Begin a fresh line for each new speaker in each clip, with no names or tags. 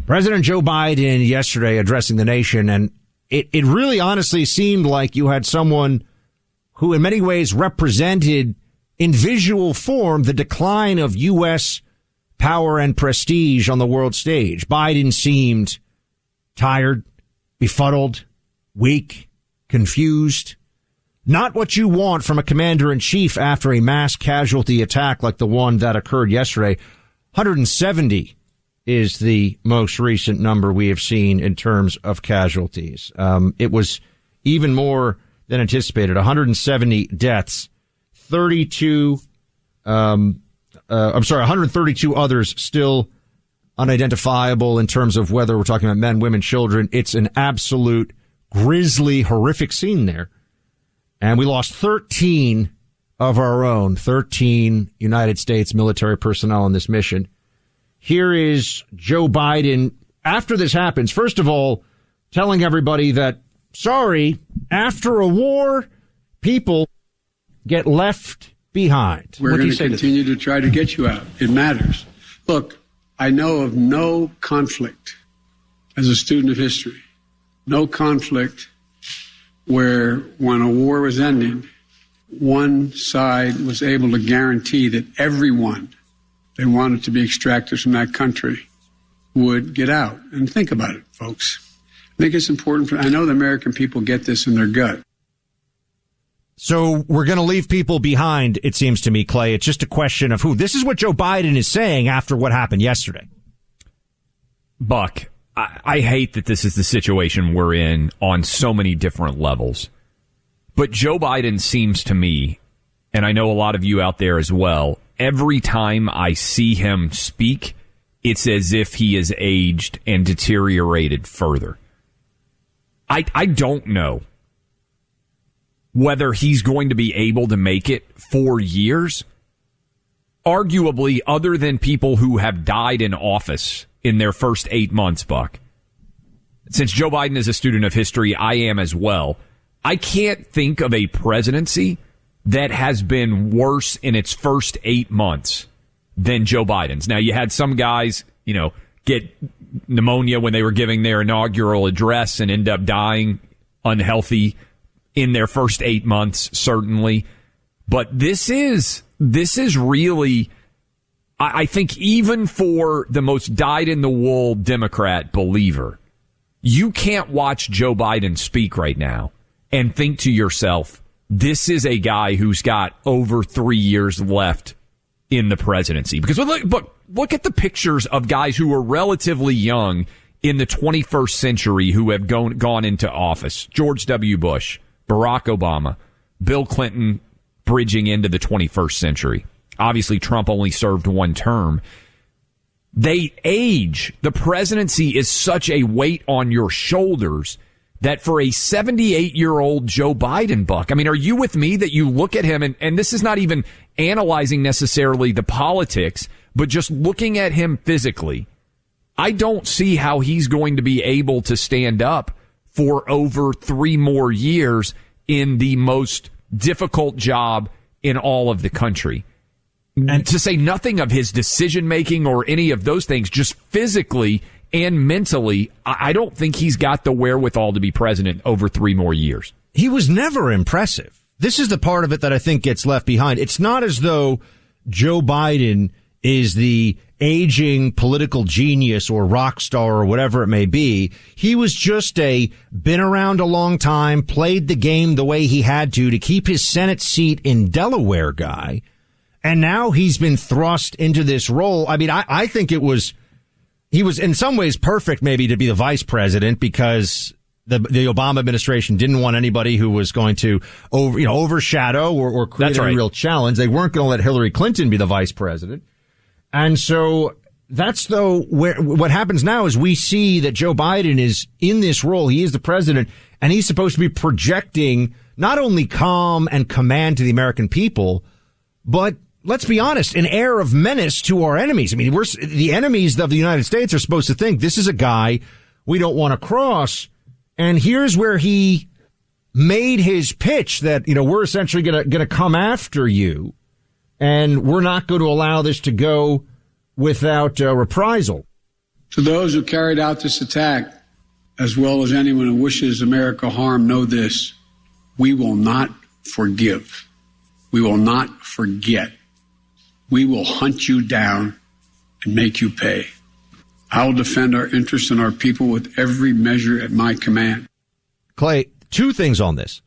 President Joe Biden yesterday addressing the nation, and it really honestly seemed like you had someone who in many ways represented in visual form the decline of U.S. power and prestige on the world stage. Biden seemed tired, befuddled, weak, confused. Not what you want from a commander-in-chief after a mass casualty attack like the one that occurred yesterday. 170 is the most recent number we have seen in terms of casualties. It was even more than anticipated. 170 deaths, 132 others still unidentifiable in terms of whether we're talking about men, women, children. It's an absolute grisly, horrific scene there. And we lost 13 of our own, 13 United States military personnel on this mission. Here is Joe Biden, after this happens, first of all, telling everybody that, sorry, after a war, people get left behind.
We're going to continue to try to get you out. It matters. Look, I know of no conflict as a student of history, no conflict where when a war was ending, one side was able to guarantee that everyone they wanted to be extracted from that country would get out. And think about it, folks. I think it's important. I know the American people get this in their gut.
So we're going to leave people behind, it seems to me, Clay. It's just a question of who. This is what Joe Biden is saying after what happened yesterday.
Buck, I hate that this is the situation we're in on so many different levels. But Joe Biden seems to me, and I know a lot of you out there as well, every time I see him speak, it's as if he is aged and deteriorated further. I don't know whether he's going to be able to make it 4 years. Arguably, other than people who have died in office in their first 8 months, Buck. Since Joe Biden is a student of history, I am as well. I can't think of a presidency that has been worse in its first 8 months than Joe Biden's. Now, you had some guys, get pneumonia when they were giving their inaugural address and end up dying unhealthy in their first 8 months, certainly. But this is really, I think, even for the most dyed-in-the-wool Democrat believer, you can't watch Joe Biden speak right now and think to yourself, this is a guy who's got over 3 years left in the presidency. Because look at the pictures of guys who were relatively young in the 21st century who have gone into office. George W. Bush, Barack Obama, Bill Clinton bridging into the 21st century. Obviously, Trump only served one term. They age. The presidency is such a weight on your shoulders that for a 78-year-old Joe Biden, Buck, I mean, are you with me that you look at him, and this is not even analyzing necessarily the politics, but just looking at him physically, I don't see how he's going to be able to stand up for over 3 more years in the most difficult job in all of the country. And to say nothing of his decision-making or any of those things, just physically and mentally, I don't think he's got the wherewithal to be president over 3 more years.
He was never impressive. This is the part of it that I think gets left behind. It's not as though Joe Biden is the aging political genius or rock star or whatever it may be. He was just been around a long time, played the game the way he had to keep his Senate seat in Delaware guy. And now he's been thrust into this role. I mean, I think he was in some ways perfect maybe to be the vice president because the Obama administration didn't want anybody who was going to overshadow or create a real challenge. They weren't going to let Hillary Clinton be the vice president. And so that's what happens now is we see that Joe Biden is in this role. He is the president and he's supposed to be projecting not only calm and command to the American people, but let's be honest, an air of menace to our enemies. I mean, the enemies of the United States are supposed to think this is a guy we don't want to cross. And here's where he made his pitch that, we're essentially going to come after you and we're not going to allow this to go without reprisal.
To those who carried out this attack, as well as anyone who wishes America harm, know this: we will not forgive. We will not forget. We will hunt you down and make you pay. I will defend our interests and our people with every measure at my command.
Clay, two things on this.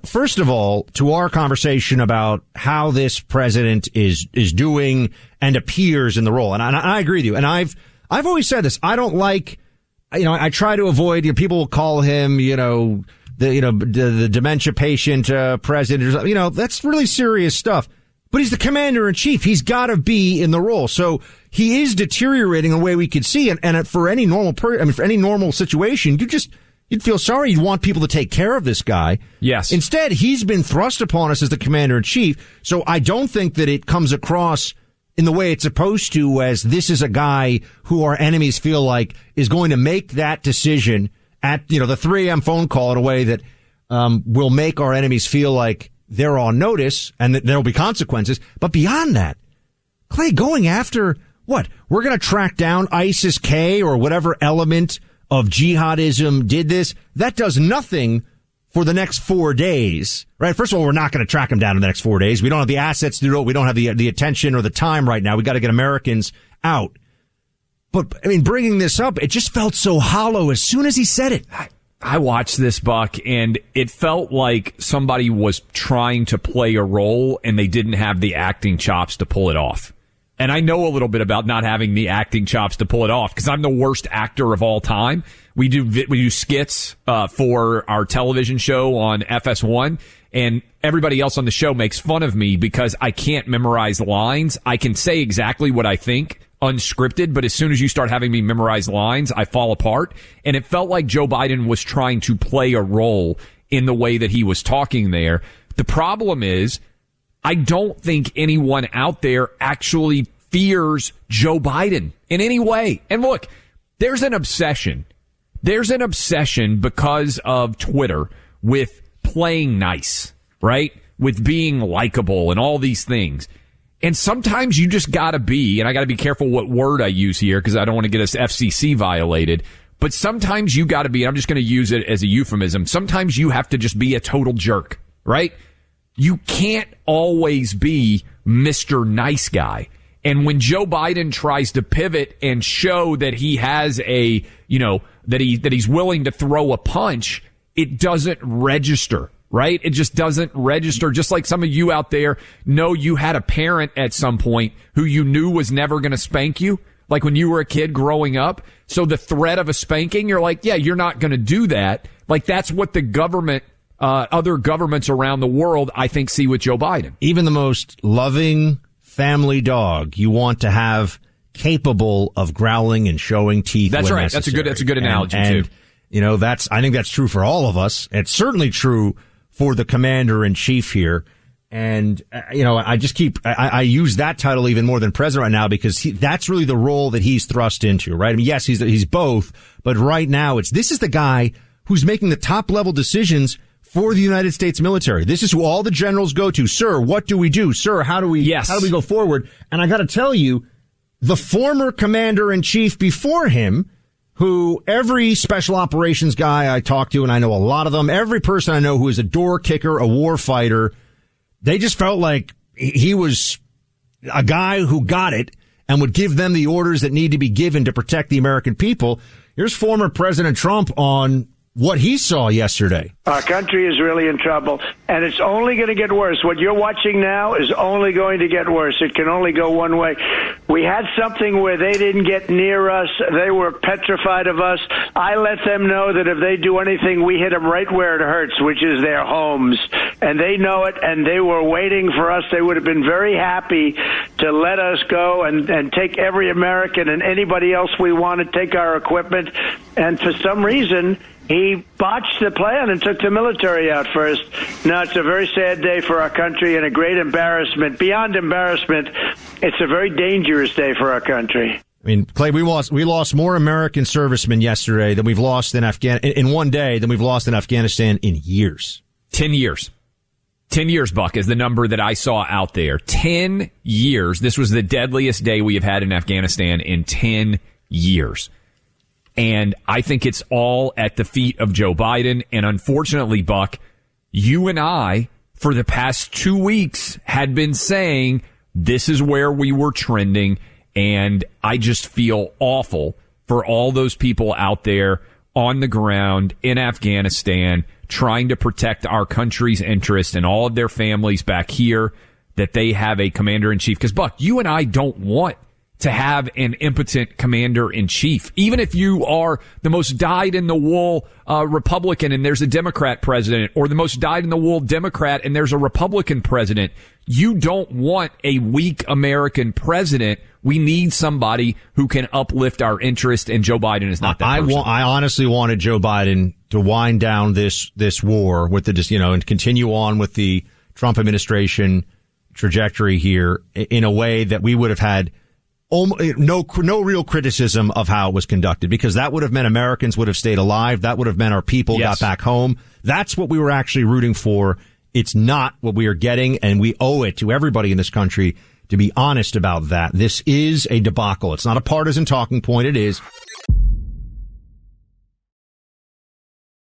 First of all, to our conversation about how this president is doing and appears in the role. And I agree with you. And I've always said this. I don't like, I try to avoid, people will call him, the dementia patient, president, that's really serious stuff. But he's the commander in chief. He's got to be in the role. So he is deteriorating in a way we could see. And for any normal for any normal situation, you'd feel sorry. You'd want people to take care of this guy.
Yes.
Instead, he's been thrust upon us as the commander in chief. So I don't think that it comes across in the way it's supposed to, as this is a guy who our enemies feel like is going to make that decision at, the 3 a.m. phone call in a way that will make our enemies feel like they're on notice and that there'll be consequences. But beyond that, Clay, going after what? We're going to track down ISIS-K or whatever element of jihadism did this. That does nothing for the next 4 days, right? First of all, we're not going to track them down in the next 4 days. We don't have the assets to do it. We don't have the attention or the time right now. We got to get Americans out. But bringing this up, it just felt so hollow as soon as he said it.
I watched this, Buck, and it felt like somebody was trying to play a role and they didn't have the acting chops to pull it off. And I know a little bit about not having the acting chops to pull it off because I'm the worst actor of all time. We do skits for our television show on FS1, and everybody else on the show makes fun of me because I can't memorize lines. I can say exactly what I think unscripted, but as soon as you start having me memorize lines, I fall apart. And it felt like Joe Biden was trying to play a role in the way that he was talking there. The problem is, I don't think anyone out there actually fears Joe Biden in any way. And look, there's an obsession. There's an obsession because of Twitter with playing nice, right? With being likable and all these things. And sometimes you just gotta be, and I gotta be careful what word I use here because I don't want to get us FCC violated, but sometimes you gotta be, I'm just gonna use it as a euphemism, sometimes you have to just be a total jerk, right? You can't always be Mr. Nice Guy. And when Joe Biden tries to pivot and show that he has that he's willing to throw a punch, it doesn't register, right? It just doesn't register. Just like some of you out there know you had a parent at some point who you knew was never going to spank you, like when you were a kid growing up. So the threat of a spanking, you're like, yeah, you're not going to do that. Like that's what the government, other governments around the world, I think, see with Joe Biden. Even the most loving family dog you want to have capable of growling and showing teeth. That's right. Necessary. That's a good analogy too.
I think that's true for all of us. It's certainly true for the commander in chief here. And, I use that title even more than president right now because that's really the role that he's thrust into, right? Yes, he's both, but right now this is the guy who's making the top level decisions for the United States military. This is who all the generals go to. Sir, what do we do? Sir, how do we go forward? And I got to tell you, the former commander in chief before him, who every special operations guy I talk to, and I know a lot of them, every person I know who is a door kicker, a war fighter, they just felt like he was a guy who got it and would give them the orders that need to be given to protect the American people. Here's former President Trump on what he saw yesterday.
Our country is really in trouble, and it's only going to get worse. What you're watching now is only going to get worse. It can only go one way. We had something where they didn't get near us. They were petrified of us. I let them know that if they do anything, we hit them right where it hurts, which is their homes. And they know it, and they were waiting for us. They would have been very happy to let us go and take every American and anybody else we want to take our equipment. And for some reason, he botched the plan and took the military out first. Now, it's a very sad day for our country and a great embarrassment. Beyond embarrassment, it's a very dangerous day for our country.
Clay, we lost more American servicemen yesterday than we've lost in one day than we've lost in Afghanistan in years.
10 years. 10 years, Buck, is the number that I saw out there. 10 years. This was the deadliest day we have had in Afghanistan in 10 years. And I think it's all at the feet of Joe Biden. And unfortunately, Buck, you and I, for the past 2 weeks, had been saying this is where we were trending. And I just feel awful for all those people out there on the ground in Afghanistan trying to protect our country's interest and all of their families back here, that they have a commander-in-chief. Because, Buck, you and I don't want to have an impotent commander-in-chief. Even if you are the most dyed-in-the-wool Republican and there's a Democrat president, or the most dyed-in-the-wool Democrat and there's a Republican president, you don't want a weak American president. We need somebody who can uplift our interest, and Joe Biden is not that person.
I honestly wanted Joe Biden to wind down this war with and continue on with the Trump administration trajectory here in a way that we would have had no real criticism of how it was conducted, because that would have meant Americans would have stayed alive. That would have meant our people got back home. That's what we were actually rooting for. It's not what we are getting, and we owe it to everybody in this country to be honest about that. This is a debacle. It's not a partisan talking point. It is.